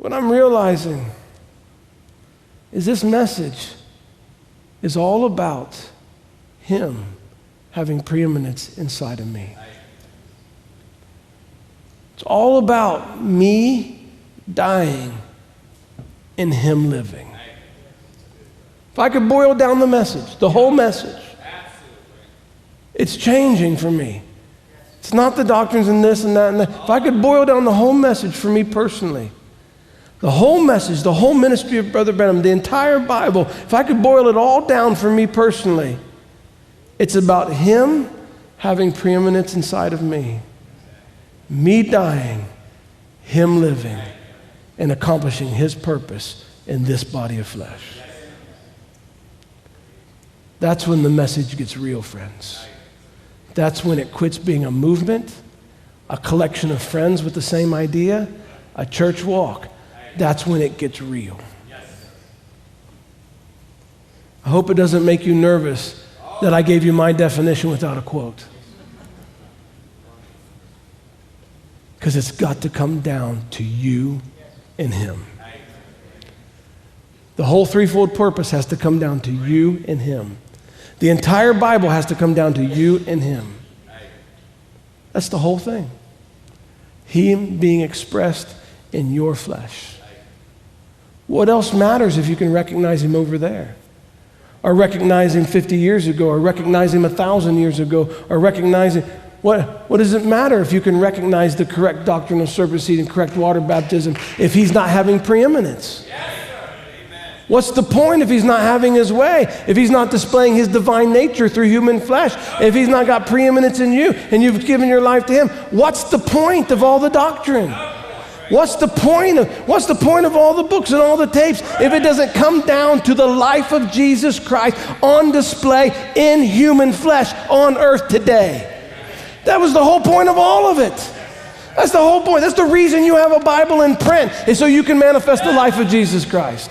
What I'm realizing is this message is all about him having preeminence inside of me. It's all about me dying and him living. If I could boil down the message, the whole message, it's changing for me. It's not the doctrines and this and that and that. If I could boil down the whole message for me personally, the whole message, the whole ministry of Brother Branham, the entire Bible, if I could boil it all down for me personally, it's about him having preeminence inside of me. Me dying, him living, and accomplishing his purpose in this body of flesh. That's when the message gets real, friends. That's when it quits being a movement, a collection of friends with the same idea, a church walk. That's when it gets real. I hope it doesn't make you nervous that I gave you my definition without a quote. Because it's got to come down to you and him. The whole threefold purpose has to come down to you and him. The entire Bible has to come down to you and him. That's the whole thing. Him being expressed in your flesh. What else matters if you can recognize him over there? Or recognize him 50 years ago, or recognize him 1,000 years ago, or recognize him. What does it matter if you can recognize the correct doctrine of serpent seed and correct water baptism if he's not having preeminence? What's the point if he's not having his way? If he's not displaying his divine nature through human flesh? If he's not got preeminence in you and you've given your life to him? What's the point of all the doctrine? What's the point of all the books and all the tapes if it doesn't come down to the life of Jesus Christ on display in human flesh on earth today? That was the whole point of all of it. That's the whole point. That's the reason you have a Bible in print, is so you can manifest the life of Jesus Christ.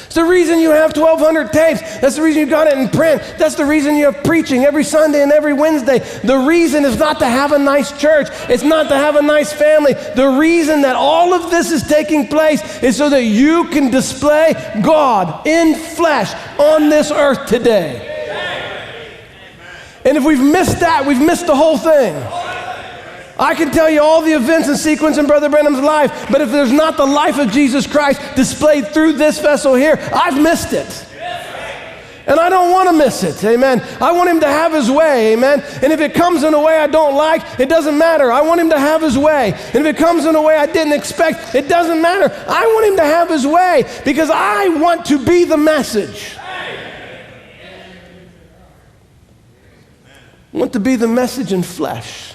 It's the reason you have 1,200 tapes. That's the reason you got it in print. That's the reason you have preaching every Sunday and every Wednesday. The reason is not to have a nice church. It's not to have a nice family. The reason that all of this is taking place is so that you can display God in flesh on this earth today. And if we've missed that, we've missed the whole thing. I can tell you all the events and sequence in Brother Branham's life, but if there's not the life of Jesus Christ displayed through this vessel here, I've missed it. And I don't want to miss it, amen. I want him to have his way, amen. And if it comes in a way I don't like, it doesn't matter. I want him to have his way. And if it comes in a way I didn't expect, it doesn't matter. I want him to have his way because I want to be the message. I want to be the message in flesh.